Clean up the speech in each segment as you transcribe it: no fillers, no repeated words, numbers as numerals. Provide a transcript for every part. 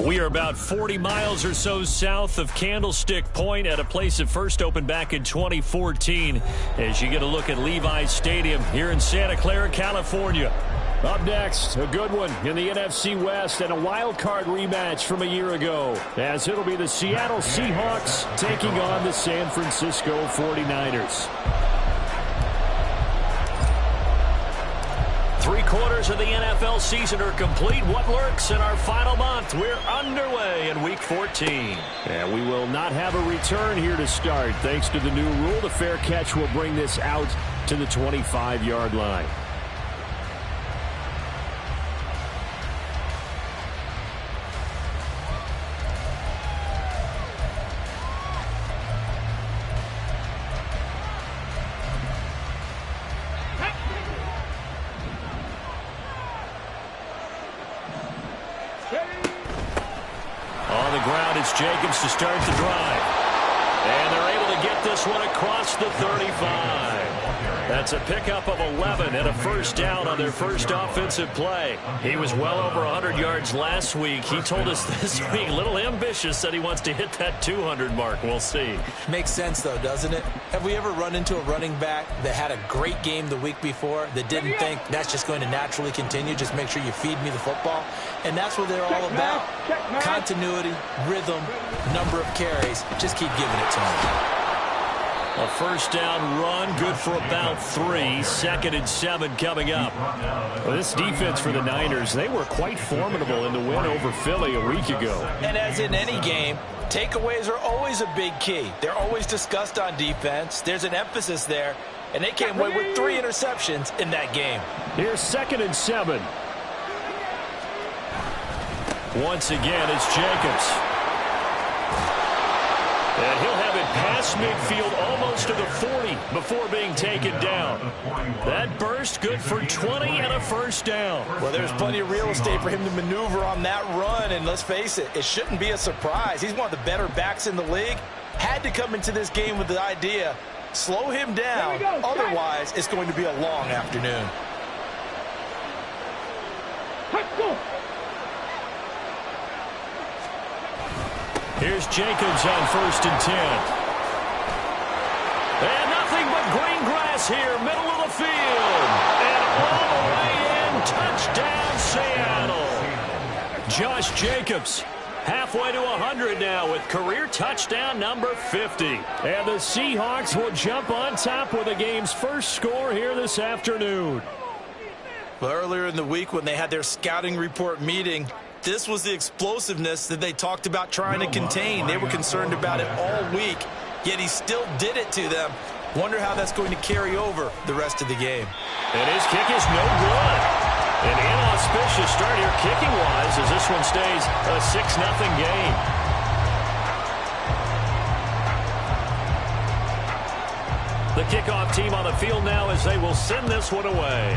We are about 40 miles or so south of Candlestick Point at a place that first opened back in 2014 as you get a look at Levi's Stadium here in Santa Clara, California. Up next, a good one in the NFC West and a wild card rematch from a year ago, as it'll be the Seattle Seahawks taking on the San Francisco 49ers. 3/4 of the NFL season are complete. What lurks in our final month? We're underway in Week 14. And we will not have a return here to start. Thanks to the new rule, the fair catch will bring this out to the 25-yard line. Jacobs to start the drive. And they're able to get this one across the 35. That's a pickup of 11 and a first down on their first offensive play. He was well over 100 yards last week. He told us this week, a little ambitious, that he wants to hit that 200 mark. We'll see. Makes sense, though, doesn't it? Have we ever run into a running back that had a great game the week before that didn't think that's just going to naturally continue? Just make sure you feed me the football. And that's what they're all about. Continuity, rhythm, number of carries. Just keep giving it to them. A first down run, good for about 3. 2nd and 7 coming up. Well, this defense for the Niners, they were quite formidable in the win over Philly a week ago. And as in any game, takeaways are always a big key. They're always discussed on defense. There's an emphasis there, and they came away with 3 interceptions in that game. Here's 2nd and 7. Once again, it's Jacobs. And he'll have it past midfield almost to the 40 before being taken down. That burst good for 20 and a first down. Well, there's plenty of real estate for him to maneuver on that run, and let's face it, it shouldn't be a surprise. He's one of the better backs in the league. Had to come into this game with the idea, slow him down, otherwise it's going to be a long afternoon. Here's Jacobs on 1st and 10. And nothing but green grass here, middle of the field. And all the way in, touchdown Seattle. Josh Jacobs, halfway to 100 now with career touchdown number 50. And the Seahawks will jump on top with the game's first score here this afternoon. Well, earlier in the week when they had their scouting report meeting, this was the explosiveness that they talked about trying to contain. They were concerned about it all week, yet he still did it to them. Wonder how that's going to carry over the rest of the game. And his kick is no good. An inauspicious start here kicking-wise as this one stays a 6-0 game. The kickoff team on the field now as they will send this one away.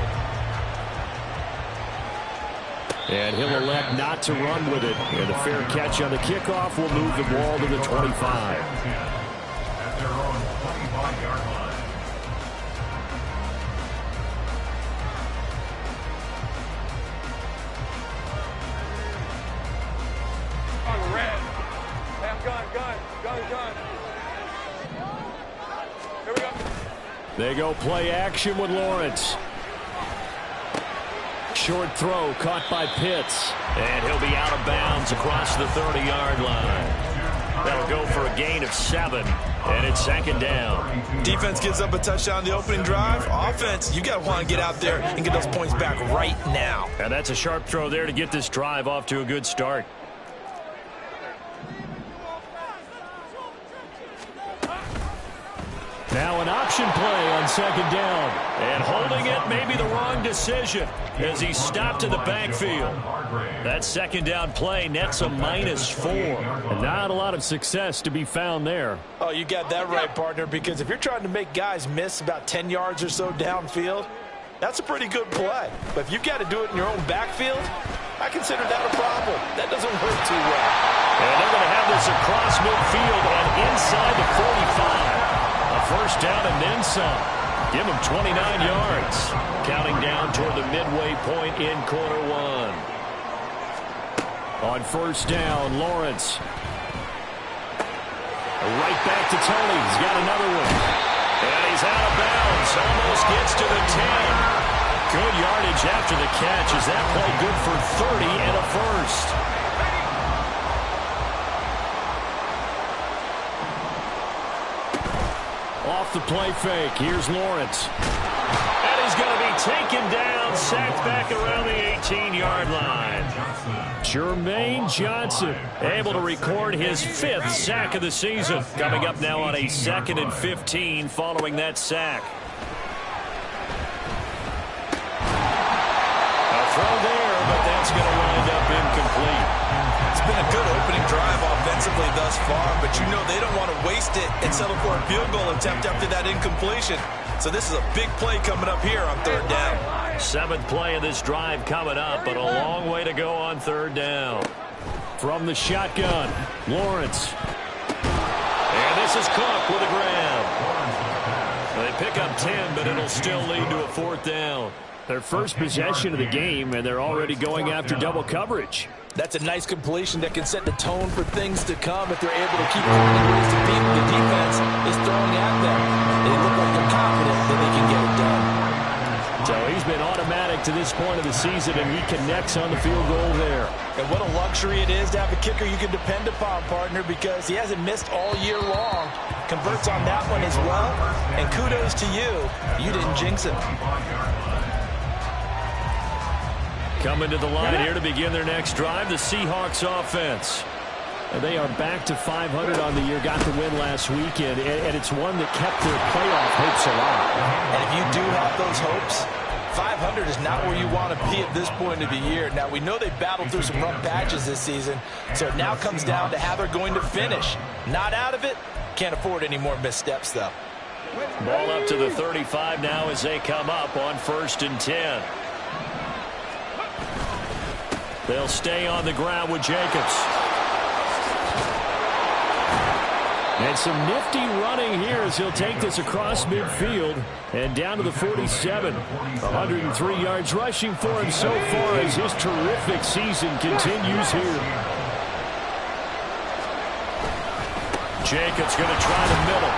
And he'll elect not to run with it. And a fair catch on the kickoff will move the ball to the 25. At their own 25-yard line. On red. Half gun. Here we go. They go play action with Lawrence. Short throw caught by Pitts. And he'll be out of bounds across the 30-yard line. That'll go for a gain of 7. And it's 2nd down. Defense gives up a touchdown the opening drive. Offense, you got to want to get out there and get those points back right now. And that's a sharp throw there to get this drive off to a good start. Now an option play on 2nd down. And holding it may be the wrong decision as he stopped in the backfield. That 2nd down play nets a -4. And not a lot of success to be found there. Oh, you got that right, partner, because if you're trying to make guys miss about 10 yards or so downfield, that's a pretty good play. But if you've got to do it in your own backfield, I consider that a problem. That doesn't work too well. And they're going to have this across midfield and inside the 45. A first down and then some. Give them 29 yards. Counting down toward the midway point in quarter one. On first down, Lawrence. Right back to Tony. He's got another one. And he's out of bounds. Almost gets to the 10. Good yardage after the catch. Is that play good for 30 and a first? Off the play fake. Here's Lawrence. And he's going to be taken down, sacked back around the 18-yard line. Jermaine Johnson able to record his 5th sack of the season. Coming up now on a 2nd and 15 following that sack. A throw there, but that's going to wind up incomplete. It's been a good opening drive offensively thus far, but you know they don't want to waste it and settle for a field goal attempt after that incompletion. So this is a big play coming up here on 3rd down. 7th play of this drive coming up, but a long way to go on 3rd down. From the shotgun, Lawrence. And this is Cook with a grab. They pick up 10, but it'll still lead to a 4th down. Their first possession of the game, and they're already going after double coverage. That's a nice completion that can set the tone for things to come if they're able to keep finding ways to beat what the defense is throwing at them. They look like they're confident that they can get it done. So he's been automatic to this point of the season, and he connects on the field goal there. And what a luxury it is to have a kicker you can depend upon, partner, because he hasn't missed all year long. Converts on that one as well, and kudos to you. You didn't jinx him. Coming to the line here to begin their next drive, the Seahawks offense. And they are back to 500 on the year, got the win last weekend, and it's one that kept their playoff hopes alive. And if you do have those hopes, 500 is not where you want to be at this point of the year. Now, we know they battled through some rough patches this season, so it now comes down to how they're going to finish. Not out of it, can't afford any more missteps, though. Ball up to the 35 now as they come up on 1st and 10. They'll stay on the ground with Jacobs. And some nifty running here as he'll take this across midfield and down to the 47. 103 yards rushing for him so far as his terrific season continues here. Jacobs going to try the middle.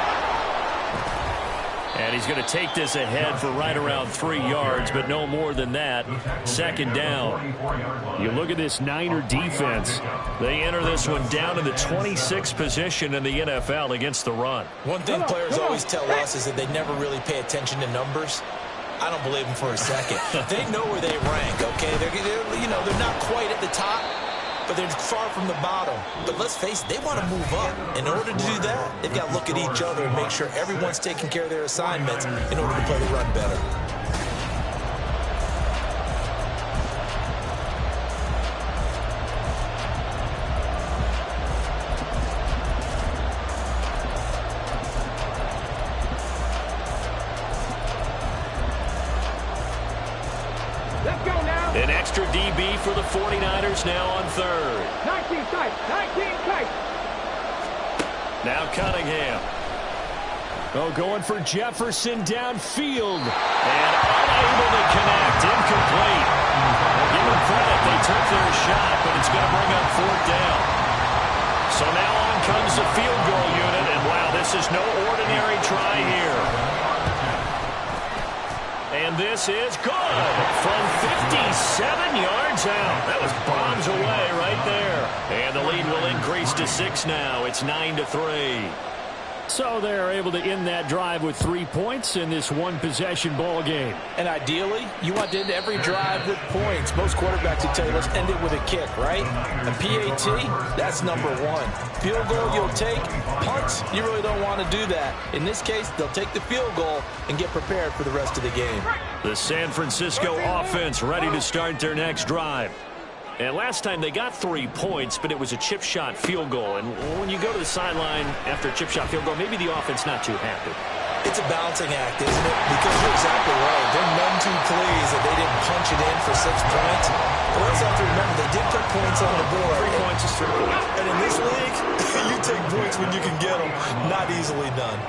And he's going to take this ahead for right around 3 yards, but no more than that. 2nd down. You look at this Niner defense. They enter this one down in the 26th position in the NFL against the run. One thing players always tell us is that they never really pay attention to numbers. I don't believe them for a second. They know where they rank, okay? They're not quite at the top, but they're far from the bottom. But let's face it, they want to move up. In order to do that, they've got to look at each other and make sure everyone's taking care of their assignments in order to play the run better. Let's go now. An extra DB for the 49ers now on 3rd. 19 tight. 19 tight. Now Cunningham. Oh, going for Jefferson downfield. And unable to connect. Incomplete. Well, give them credit. They took their shot, but it's going to bring up 4th down. So now on comes the field goal unit, and wow, this is no ordinary try here. And this is good from 57 yards out. That was bombs away right there. And the lead will increase to 6 now. It's 9-3. So they're able to end that drive with 3 points in this one-possession ball game. And ideally, you want to end every drive with points. Most quarterbacks would tell you, let's end it with a kick, right? A PAT, that's number 1. Field goal, you'll take. Punts, you really don't want to do that. In this case, they'll take the field goal and get prepared for the rest of the game. The San Francisco offense ready to start their next drive. And last time they got 3 points, but it was a chip shot field goal. And when you go to the sideline after a chip shot field goal, maybe the offense not too happy. It's a balancing act, isn't it? Because you're exactly right. They're none too pleased that they didn't punch it in for 6 points. But let's have to remember, they did put points on the board. 3 points is 3 points. And in this league, you take points when you can get them. Not easily done.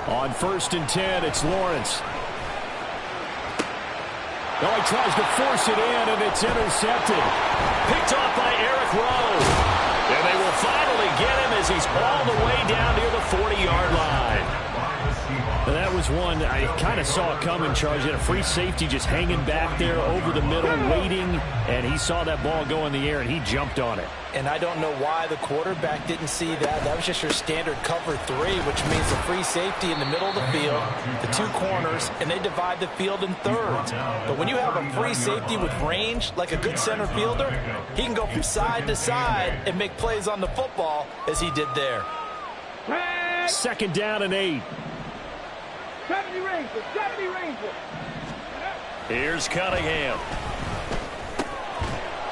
On 1st and 10, it's Lawrence. Oh, he tries to force it in, and it's intercepted. Picked off by Eric Rowe. And they will finally get him as he's all the way down near the 40-yard line. And that was one I kind of saw coming, Charles. He had a free safety just hanging back there over the middle, waiting, and he saw that ball go in the air, and he jumped on it. And I don't know why the quarterback didn't see that. That was just your standard cover 3, which means the free safety in the middle of the field, the 2 corners, and they divide the field in thirds. But when you have a free safety with range, like a good center fielder, he can go from side to side and make plays on the football as he did there. 2nd down and 8. 70 Rangers, 70 Rangers. Here's Cunningham.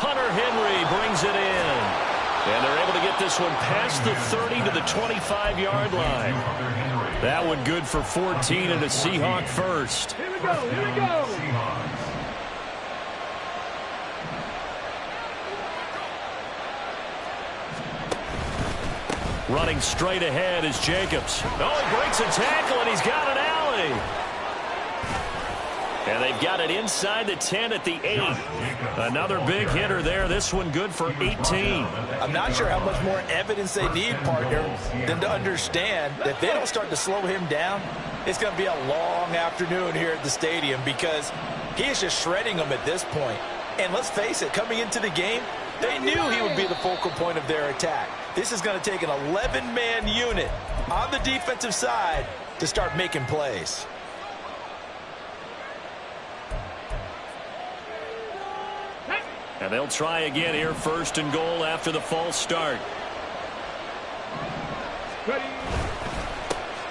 Hunter Henry brings it in. And they're able to get this one past the 30 to the 25-yard line. That one good for 14 and a Seahawk first. Here we go, here we go. Running straight ahead is Jacobs. Oh, he breaks a tackle, and he's got an alley. And they've got it inside the 10 at the 8. Another big hitter there. This one good for 18. I'm not sure how much more evidence they need, partner, than to understand that if they don't start to slow him down, it's going to be a long afternoon here at the stadium because he is just shredding them at this point. And let's face it, coming into the game, they knew he would be the focal point of their attack. This is going to take an 11-man unit on the defensive side to start making plays. And they'll try again here, 1st and goal after the false start. Ready.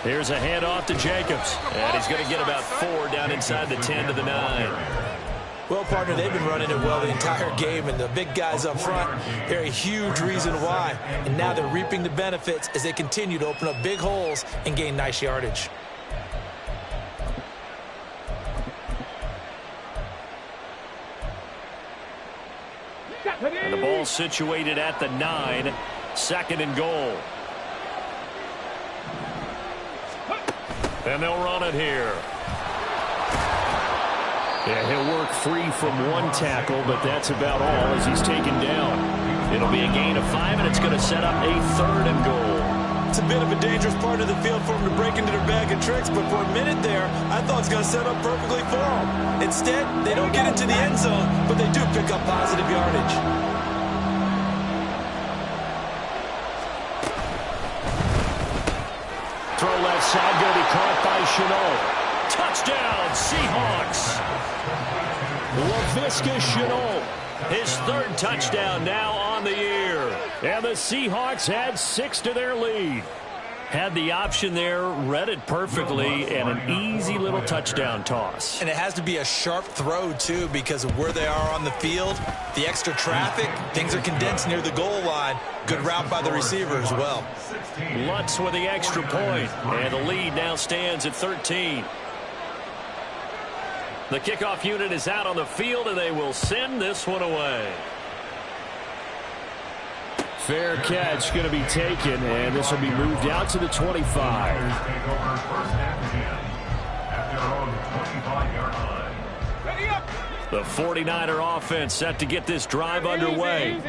Here's a handoff to Jacobs. And he's going to get about 4 down inside the 10 to the 9. Well, partner, they've been running it well the entire game, and the big guys up front, they're a huge reason why. And now they're reaping the benefits as they continue to open up big holes and gain nice yardage. And the ball situated at the 9. 2nd and goal. And they'll run it here. Yeah, he'll work free from one tackle, but that's about all as he's taken down. It'll be a gain of 5, and it's going to set up a 3rd and goal. It's a bit of a dangerous part of the field for them to break into their bag of tricks, but for a minute there, I thought it was going to set up perfectly for them. Instead, they don't get into the end zone, but they do pick up positive yardage. Throw left side, going to be caught by Chenault. Touchdown, Seahawks. LaVisca Chenault. His 3rd touchdown now on the year. And the Seahawks add 6 to their lead. Had the option there, read it perfectly, and an easy little touchdown toss. And it has to be a sharp throw, too, because of where they are on the field. The extra traffic, things are condensed near the goal line. Good route by the receiver as well. Lutz with the extra point, and the lead now stands at 13. The kickoff unit is out on the field, and they will send this one away. Fair catch going to be taken, and this will be moved out to the 25. Take over 1st and 10 at their own 25-yard line. Ready up. The 49er offense set to get this drive underway.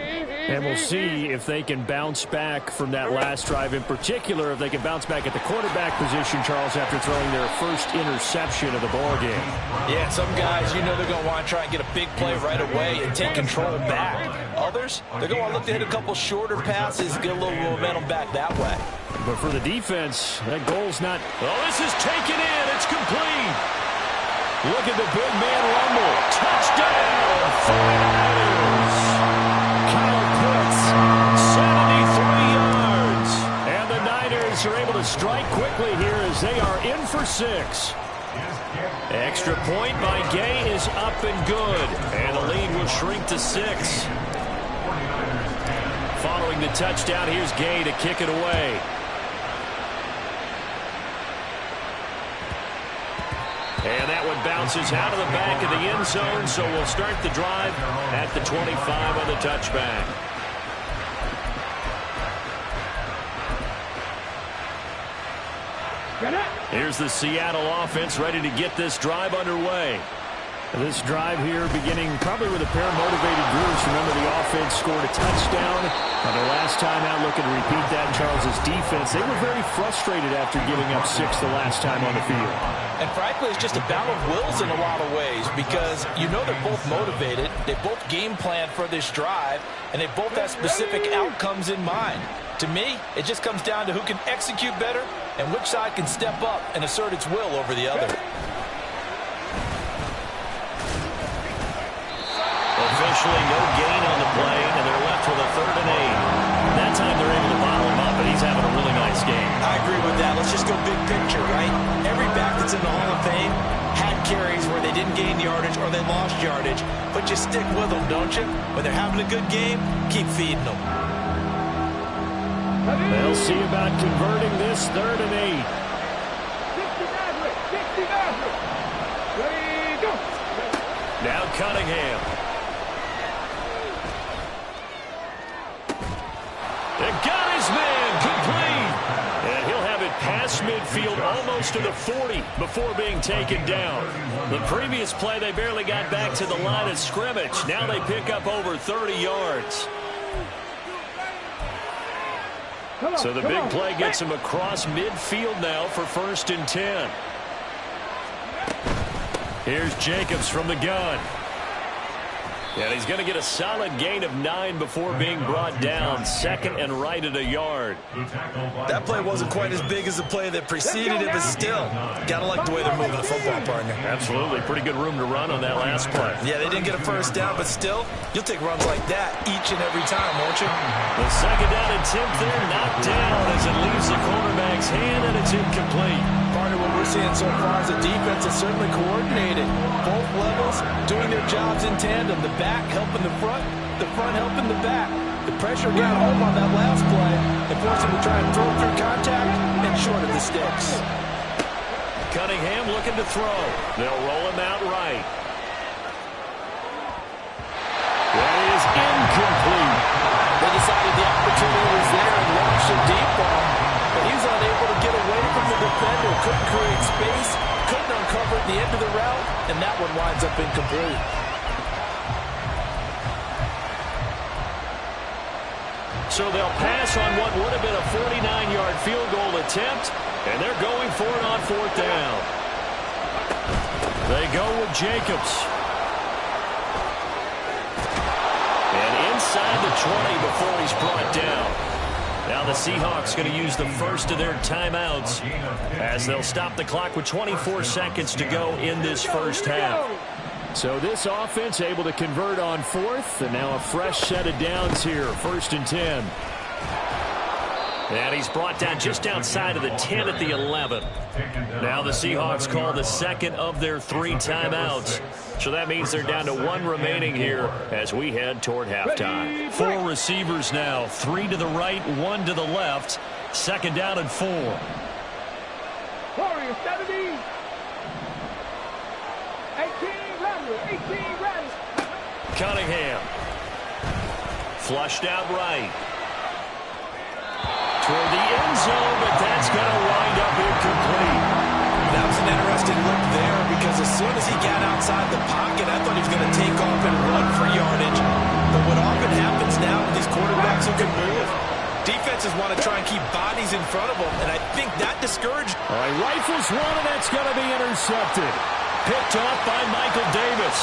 And we'll see if they can bounce back from that last drive, in particular if they can bounce back at the quarterback position, Charles, after throwing their first interception of the ballgame. Yeah, some guys, you know they're going to want to try and get a big play right away and take control back. Others, they're going to want to look to hit a couple shorter passes, get a little momentum back that way. But for the defense, that goal's not... Oh, this is taken in. It's complete. Look at the big man rumble. Touchdown, 49ers. Kyle Pitts, 73 yards. And the Niners are able to strike quickly here as they are in for 6. Extra point by Gay is up and good. And the lead will shrink to 6. Following the touchdown, here's Gay to kick it away. And that one bounces out of the back of the end zone, so we'll start the drive at the 25 on the touchback. Here's the Seattle offense ready to get this drive underway. This drive here beginning probably with a pair of motivated groups. Remember, the offense scored a touchdown on their last time out. Looking to repeat that. Charles' defense, they were very frustrated after giving up 6 the last time on the field. And frankly, it's just a battle of wills in a lot of ways because you know they're both motivated. They both game plan for this drive, and they both have specific outcomes in mind. To me, it just comes down to who can execute better and which side can step up and assert its will over the other. Officially no gain on the play, and they're left with a 3rd and 8. That time they're able to bottle him up, and he's having a really nice game. I agree with that. Let's just go big picture, right? Every back that's in the Hall of Fame had carries where they didn't gain yardage or they lost yardage, but you stick with them, don't you? When they're having a good game, keep feeding them. They'll see about converting this 3rd and 8. 60 Maverick. Ready, go. Now Cunningham. It got his man complete. And he'll have it past midfield almost to the 40 before being taken down. The previous play, they barely got back to the line of scrimmage. Now they pick up over 30 yards. So the big play gets him across midfield now for 1st and 10. Here's Jacobs from the gun. And he's going to get a solid gain of 9 before being brought down. 2nd and right at a yard. That play wasn't quite as big as the play that preceded it, but still, got to like the way they're moving the football, partner. Absolutely. Pretty good room to run on that last play. Yeah, they didn't get a 1st down, but still, you'll take runs like that each and every time, won't you? The 2nd down attempt there knocked down as it leaves the quarterback's hand, and it's incomplete. Partner, what we're seeing so far is the defense is certainly coordinated. Both levels doing their jobs in tandem. The back helping the front helping the back. The pressure got home on that last play and forced him to try and throw through contact and short of the sticks. Cunningham looking to throw. They'll roll him out right. That is incomplete. They decided the opportunity was there and launched a deep ball, but he's unable to get away from the defender. Couldn't create space, couldn't uncover at the end of the route, and that one winds up incomplete. So they'll pass on what would have been a 49-yard field goal attempt, and they're going for it on 4th down. They go with Jacobs. And inside the 20 before he's brought down. Now the Seahawks going to use the first of their timeouts as they'll stop the clock with 24 seconds to go in this first half. So this offense able to convert on 4th, and now a fresh set of downs here, 1st and 10. And he's brought down just outside of the 10 at the 11. Now the Seahawks call the 2nd of their 3 timeouts. So that means they're down to 1 remaining here as we head toward halftime. 4 receivers now, 3 to the right, 1 to the left. 2nd down and 4. Warriors 70. 18 Rams. Cunningham. Flushed out right. Toward the end zone, but that's going to wind up incomplete. That was an interesting look there because as soon as he got outside the pocket, I thought he was going to take off and run for yardage. But what often happens now with these quarterbacks who can move, defenses want to try and keep bodies in front of them, and I think that discouraged. All right, rifles one, and that's going to be intercepted. Picked off by Michael Davis.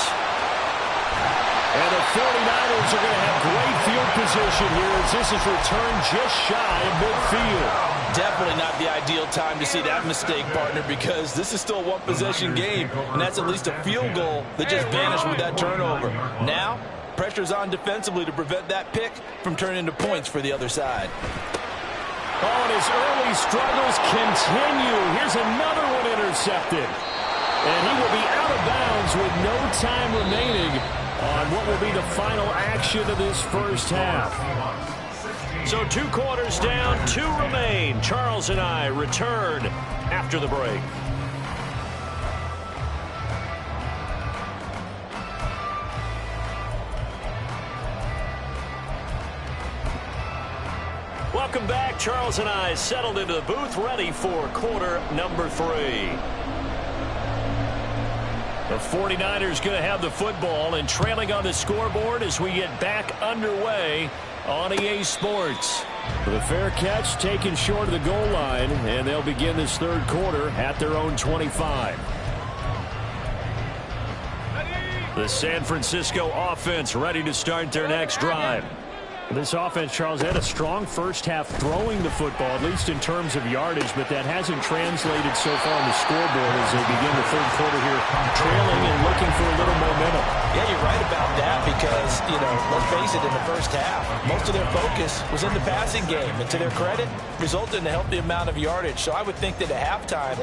And the 49ers are going to have great field position here as this is returned just shy of midfield. Definitely not the ideal time to see that mistake, partner, because this is still a one-possession game, and that's at least a field goal that just vanished with that turnover. Now, pressure's on defensively to prevent that pick from turning into points for the other side. Oh, and his early struggles continue. Here's another one intercepted. And he will be out of bounds with no time remaining on what will be the final action of this first half. So 2 quarters down, 2 remain. Charles and I return after the break. Welcome back. Charles and I settled into the booth, ready for quarter number 3. The 49ers going to have the football and trailing on the scoreboard as we get back underway on EA Sports. With a fair catch taken short of the goal line, and they'll begin this third quarter at their own 25. The San Francisco offense ready to start their next drive. This offense, Charles, had a strong first half throwing the football, at least in terms of yardage, but that hasn't translated so far on the scoreboard as they begin the third quarter here, trailing and looking for a little momentum. Yeah, you're right about that because, let's face it, in the first half, most of their focus was in the passing game. And to their credit, resulted in a healthy amount of yardage. So I would think that at halftime,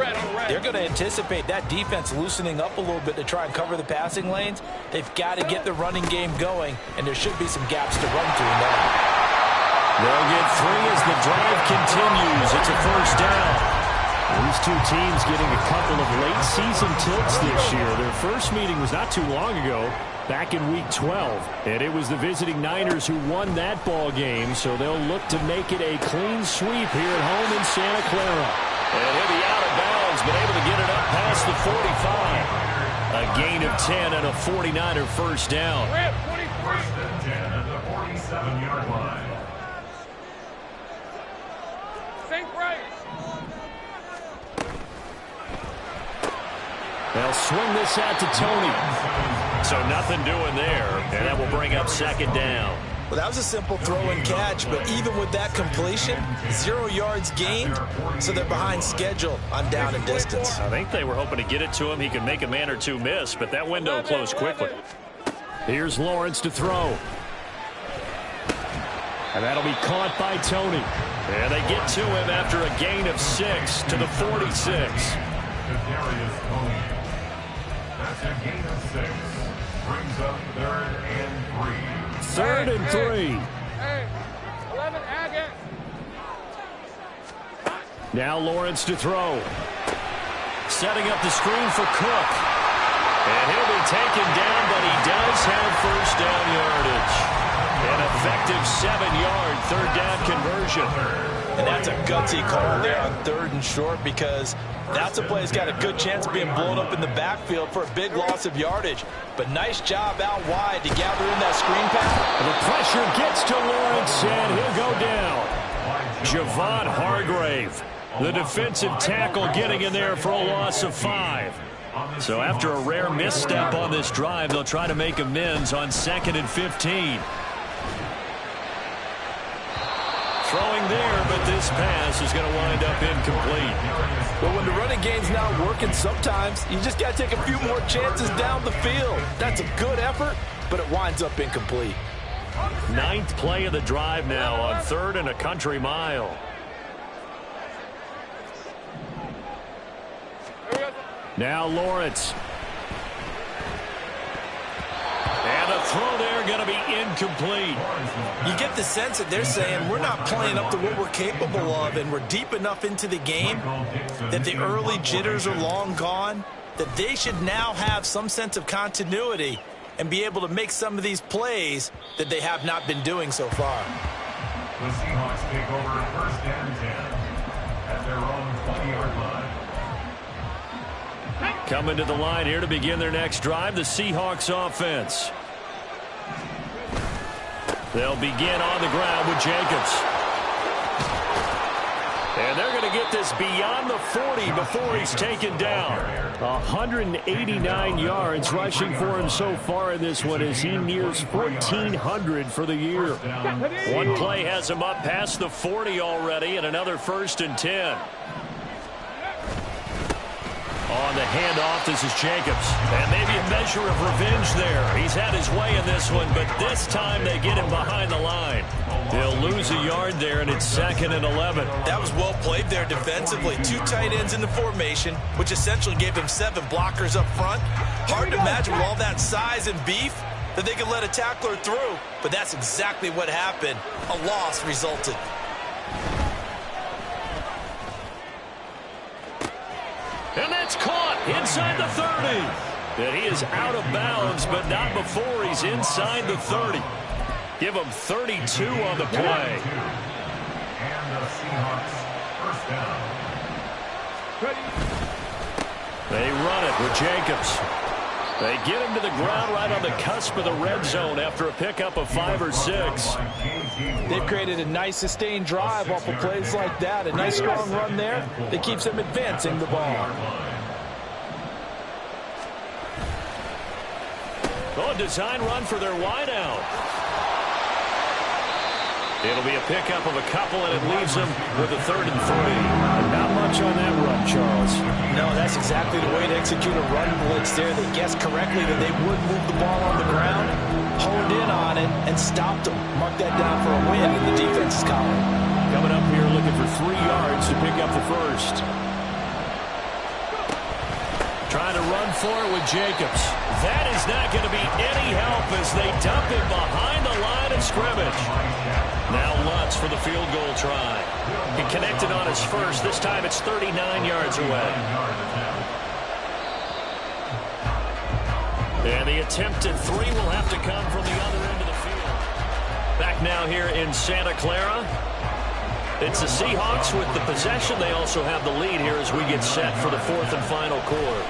they're going to anticipate that defense loosening up a little bit to try and cover the passing lanes. They've got to get the running game going, and there should be some gaps to run through now. They'll get 3 as the drive continues. It's a first down. These two teams getting a couple of late season tilts this year. Their first meeting was not too long ago, back in week 12. And it was the visiting Niners who won that ball game, so they'll look to make it a clean sweep here at home in Santa Clara. And he'll be out of bounds, but able to get it up past the 45. A gain of 10 and a 49er first down. First and 10 at the 47-yard line. Think right. They'll swing this out to Tony. So nothing doing there, and that will bring up second down. Well, that was a simple throw and catch, but even with that completion, 0 yards gained, so they're behind schedule on down and distance. I think they were hoping to get it to him. He could make a man or two miss, but that window closed quickly. Here's Lawrence to throw. And that'll be caught by Tony. And they get to him after a gain of 6 to the 46. That's a gain of 6. Brings up 3rd and 3. 3rd and 3. Hey, 11, Agate. Now Lawrence to throw. Setting up the screen for Cook. And he'll be taken down, but he does have first down yardage. An effective 7-yard third down conversion. And that's a gutsy call there on 3rd and short because that's a play that's got a good chance of being blown up in the backfield for a big loss of yardage. But nice job out wide to gather in that screen pass. The pressure gets to Lawrence, and he'll go down. Javon Hargrave, the defensive tackle, getting in there for a loss of 5. So after a rare misstep on this drive, they'll try to make amends on 2nd and 15. Throwing there, but this pass is going to wind up incomplete. But when the running game's not working, sometimes you just got to take a few more chances down the field. That's a good effort, but it winds up incomplete. 9th play of the drive now on 3rd and a country mile. Now Lawrence. And a throw there going to be incomplete. You get the sense that they're saying we're not playing up to what we're capable of, and we're deep enough into the game that the early jitters are long gone, that they should now have some sense of continuity and be able to make some of these plays that they have not been doing so far. The Seahawks take over 1st and 10 at their own 20-yard line. Coming to the line here to begin their next drive, the Seahawks offense. They'll begin on the ground with Jacobs. And they're going to get this beyond the 40 before he's taken down. 189 yards rushing for him so far in this one as he nears 1,400 for the year. One play has him up past the 40 already, and another 1st and 10. On the handoff, this is Jacobs. And maybe a measure of revenge there. He's had his way in this one, but this time they get him behind the line. They'll lose a yard there, and it's 2nd and 11. That was well played there defensively. 2 tight ends in the formation, which essentially gave him 7 blockers up front. Hard to imagine with all that size and beef that they could let a tackler through, but that's exactly what happened. A loss resulted. And that's caught inside the 30. And he is out of bounds, but not before he's inside the 30. Give him 32 on the play. And the Seahawks first down. They run it with Jacobs. They get him to the ground right on the cusp of the red zone after a pickup of 5 or 6. They've created a nice sustained drive off of plays like that. A nice strong run there that keeps them advancing the ball. Oh, design run for their wideout. It'll be a pickup of a couple, and it leaves them with a 3rd and 3. Not much on that run, Charles. No, that's exactly the way to execute a run blitz there. They guessed correctly that they would move the ball on the ground, honed in on it, and stopped them. Mark that down for a win in the defense's column. Coming up here looking for 3 yards to pick up the first. Trying to run for it with Jacobs. That is not going to be any help as they dump him behind the line of scrimmage. Now Lutz for the field goal try. He connected on his first. This time it's 39 yards away. And the attempted 3 will have to come from the other end of the field. Back now here in Santa Clara. It's the Seahawks with the possession. They also have the lead here as we get set for the 4th and final quarter.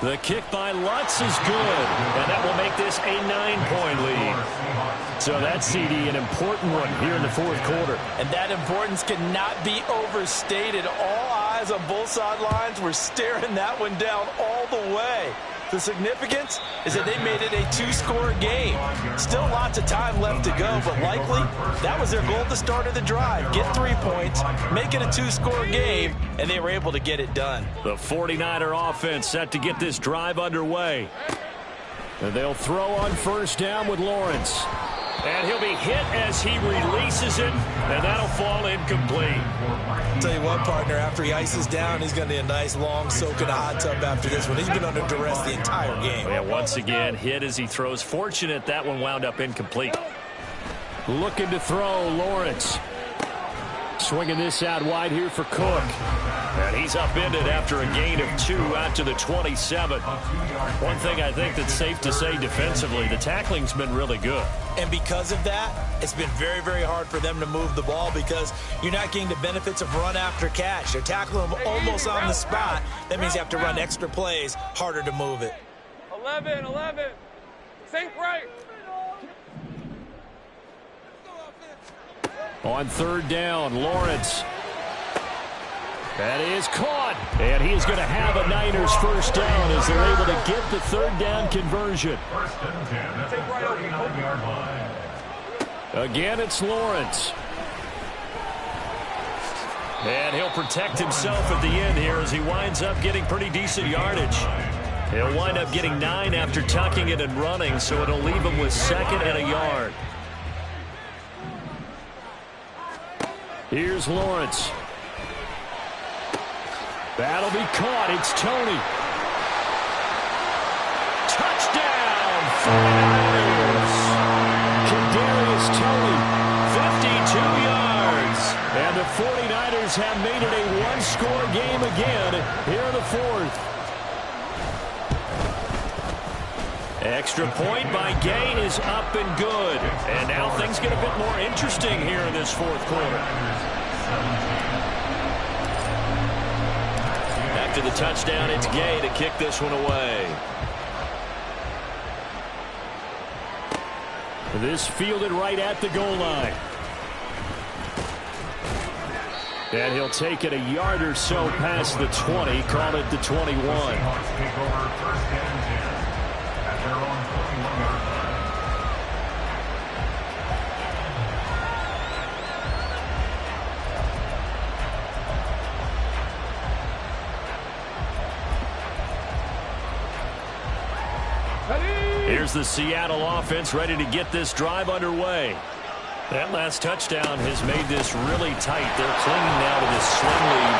The kick by Lutz is good, and that will make this a 9-point lead. So that's, CD, an important one here in the 4th quarter. And that importance cannot be overstated. All eyes on both sidelines were staring that one down all the way. The significance is that they made it a 2-score game. Still lots of time left to go, but likely that was their goal at the start of the drive. Get 3 points, make it a 2-score game, and they were able to get it done. The 49er offense set to get this drive underway. And they'll throw on 1st down with Lawrence. And he'll be hit as he releases it, and that'll fall incomplete. I'll tell you what, partner, after he ices down, he's going to need a nice long soak in a hot tub after this one. He's been under duress the entire game. Yeah, once again, hit as he throws. Fortunate that one wound up incomplete. Looking to throw, Lawrence. Swinging this out wide here for Cook. And he's upended after a gain of 2 out to the 27. One thing I think that's safe to say defensively, the tackling's been really good. And because of that, it's been very, very hard for them to move the ball because you're not getting the benefits of run after catch. They're tackling them almost on the spot. That means you have to run extra plays, harder to move it. 11, sink right. On 3rd down, Lawrence. That is caught. And he is going to have a Niners 1st down as they're able to get the 3rd down conversion. 1st and 10 at the 39-yard line. Again, it's Lawrence. And he'll protect himself at the end here as he winds up getting pretty decent yardage. He'll wind up getting 9 after tucking it and running, so it'll leave him with 2nd and a yard. Here's Lawrence. That'll be caught. It's Tony. Touchdown! 49ers! Kadarius Toney, 52 yards. And the 49ers have made it a 1-score game again here in the 4th. Extra point by Gay is up and good. And now things get a bit more interesting here in this 4th quarter. After the touchdown, it's Gay to kick this one away. This fielded right at the goal line. And he'll take it a yard or so past the 20, call it the 21. Here's the Seattle offense ready to get this drive underway. That last touchdown has made this really tight. They're clinging now to this slim lead.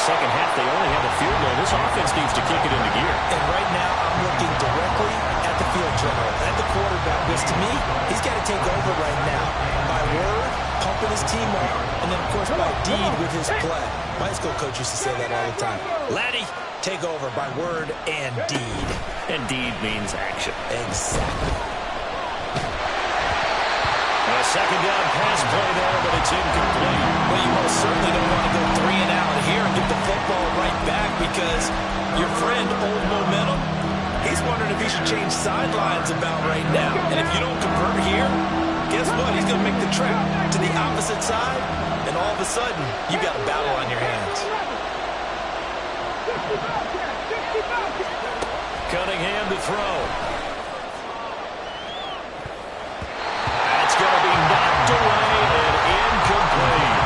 Second half, they only have a field goal. This offense needs to kick it into gear. And right now, I'm looking directly at the field general, at the quarterback, because to me, he's got to take over right now. By word, pumping his team up, and then, of course, by deed with his play. My high school coach used to say that all the time. Laddie, take over by word and deed. And deed means action. Exactly. A second down pass play there, but it's incomplete. Well, you most certainly don't want to go 3 and out here and get the football right back because your friend, Old Momentum, wondering if he should change sidelines about right now. And if you don't convert here, guess what? He's going to make the trip to the opposite side, and all of a sudden, you got a battle on your hands. Cunningham to throw. That's going to be knocked away and incomplete.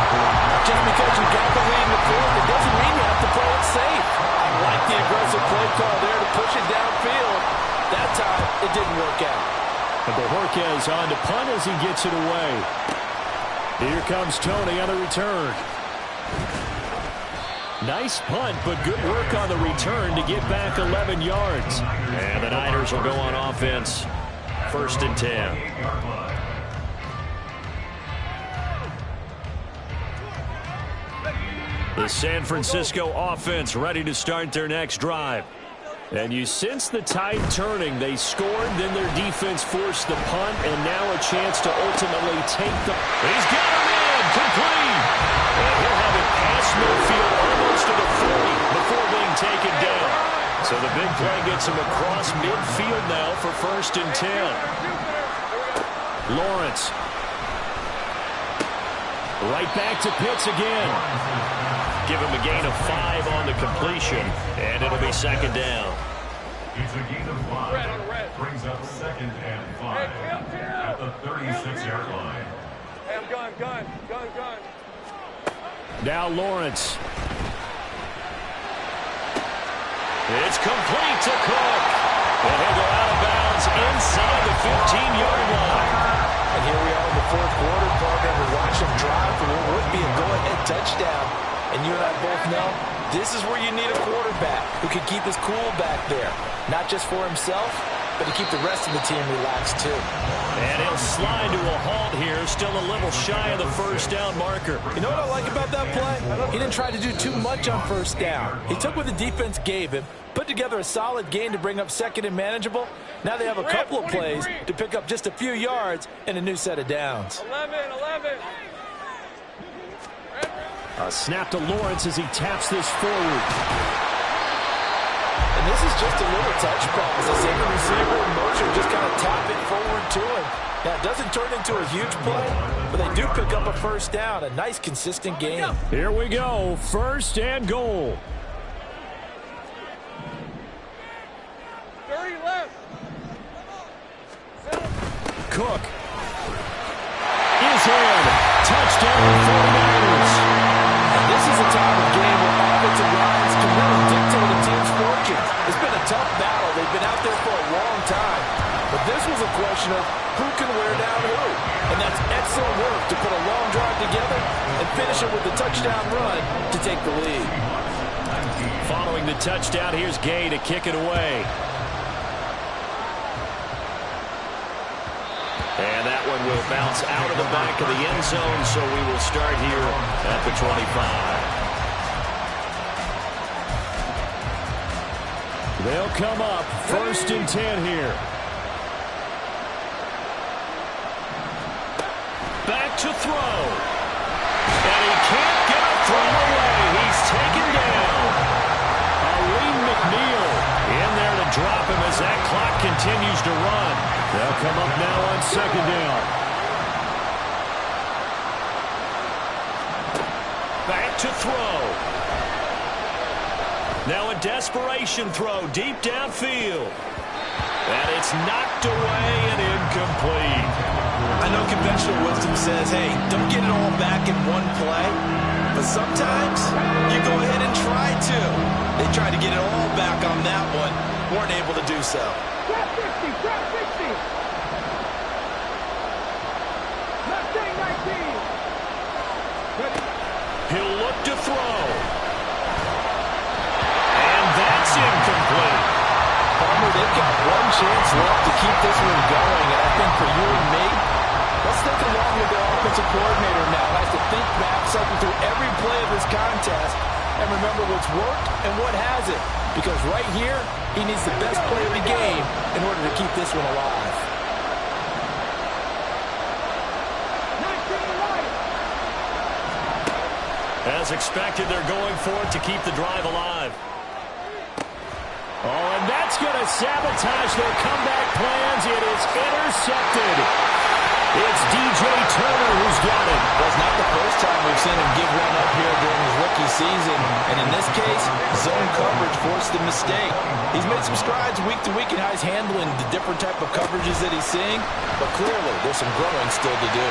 Just because you got the lead in the fourth, it doesn't mean you have to play it safe. I like the aggressive play call there to push it downfield. That time, it didn't work out. And Bojorquez on to punt as he gets it away. Here comes Tony on the return. Nice punt, but good work on the return to get back 11 yards. And the Niners will go on offense. 1st and 10. The San Francisco offense ready to start their next drive. And you sense the tide turning. They scored, then their defense forced the punt, and now a chance to ultimately take the... He's got him in! Complete! And he'll have it past midfield almost to the 40 before being taken down. So the big play gets him across midfield now for 1st and 10. Lawrence. Right back to Pitts again. Give him a gain of 5 on the completion, and it'll be 2nd down. It's a gain of 5. Brings up 2nd and 5 at the 36-yard line. Hey, I'm gun. Now Lawrence. It's complete to Cook. And he'll go out of bounds inside the 15-yard line. And here we are in the fourth quarter, partner. We watch him drive for what would be a go-ahead touchdown. And you and I both know this is where you need a quarterback who can keep his cool back there. Not just for himself, but to keep the rest of the team relaxed too. And he'll slide to a halt here, still a little shy of the 1st down marker. You know what I like about that play? He didn't try to do too much on 1st down. He took what the defense gave him, put together a solid game to bring up 2nd and manageable. Now they have a couple of plays to pick up just a few yards and a new set of downs. 11. A snap to Lawrence as he taps this forward. And this is just a little touch pass. The second receiver in motion just kind of tap it forward to him. Now, it doesn't turn into a huge play, but they do pick up a 1st down. A nice, consistent game. Here we go. 1st and goal. 30 left. Cook is in. Touchdown 49ers. This is a time of game where offensive lines can really dictate a team's fortunes. It's been a tough battle. They've been out there for a long time. But this was a question of who can wear down who. And that's excellent work to put a long drive together and finish it with a touchdown run to take the lead. Following the touchdown, here's Gay to kick it away. And that one will bounce out of the back of the end zone, so we will start here at the 25. They'll come up 1st and 10 here. Back to throw. And he can't get a throw away. He's taken down. Alim McNeil in there to drop him as that clock continues to run. They'll come up now on 2nd down. Back to throw. Now a desperation throw deep downfield. And it's knocked away and incomplete. I know conventional wisdom says, hey, don't get it all back in one play. But sometimes you go ahead and try to. They tried to get it all back on that one. Weren't able to do so. Trap 60. Left 19. He'll look to throw. And that's incomplete. Palmer, they've got one chance left to keep this one going. And I think for you and me, let's think along with their offensive coordinator now. Has to think back, cycle through every play of this contest, and remember what's worked and what hasn't. Because right here, he needs the best play of the game in order to keep this one alive. As expected, they're going for it to keep the drive alive. Oh, and that's That's going to sabotage their comeback plans. It is intercepted. It's DJ Turner who's got it. Well, it's not the first time we've seen him give one up here during his rookie season. And in this case, zone coverage forced the mistake. He's made some strides week to week in how he's handling the different type of coverages that he's seeing. But clearly, there's some growing still to do.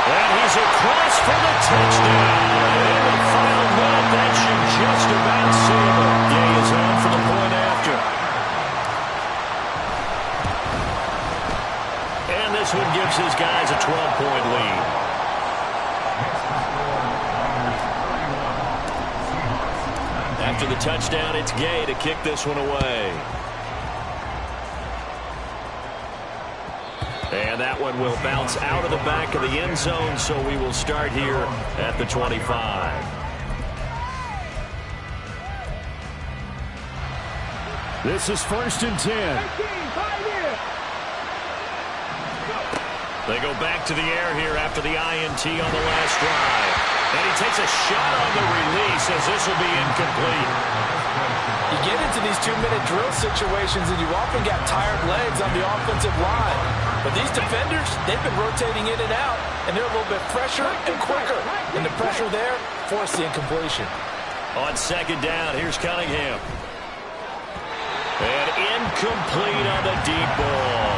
And he's across for the touchdown. And the final minute, that should just about seal it. Day is on for the point after. And this one gives his guys a 12-point lead. After the touchdown, it's Gay to kick this one away. And that one will bounce out of the back of the end zone, so we will start here at the 25. This is 1st and 10. They go back to the air here after the INT on the last drive. And he takes a shot on the release as this will be incomplete. You get into these 2-minute drill situations and you often got tired legs on the offensive line. But these defenders, they've been rotating in and out, and they're a little bit fresher and quicker. And the pressure there forced the incompletion. On 2nd down, here's Cunningham. And incomplete on the deep ball.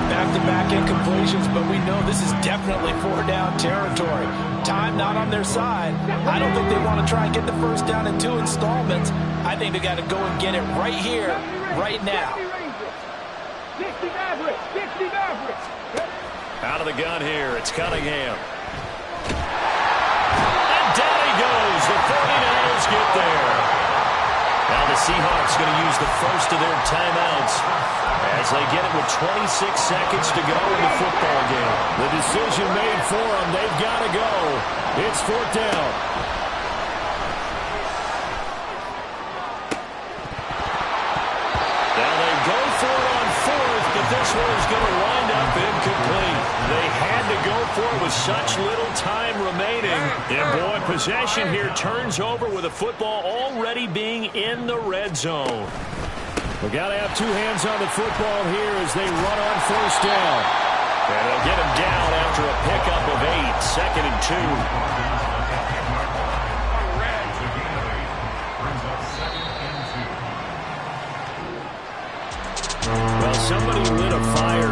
Back-to-back incompletions, but we know this is definitely 4-down territory. Time not on their side. I don't think they want to try and get the first down in 2 installments. I think they got to go and get it right here, right now. Out of the gun here, it's Cunningham. And down he goes. The 49ers get there. Now the Seahawks going to use the first of their timeouts as they get it with 26 seconds to go in the football game. The decision made for them. They've got to go. It's 4th down. Now they go for it on 4th, but this one is going to wind up incomplete. They had to go for it with such little time remaining. And boy, possession here turns over with a football already being in the red zone. We got to have 2 hands on the football here as they run on 1st down. And they'll get him down after a pickup of 8, 2nd and 2. Well, somebody lit a fire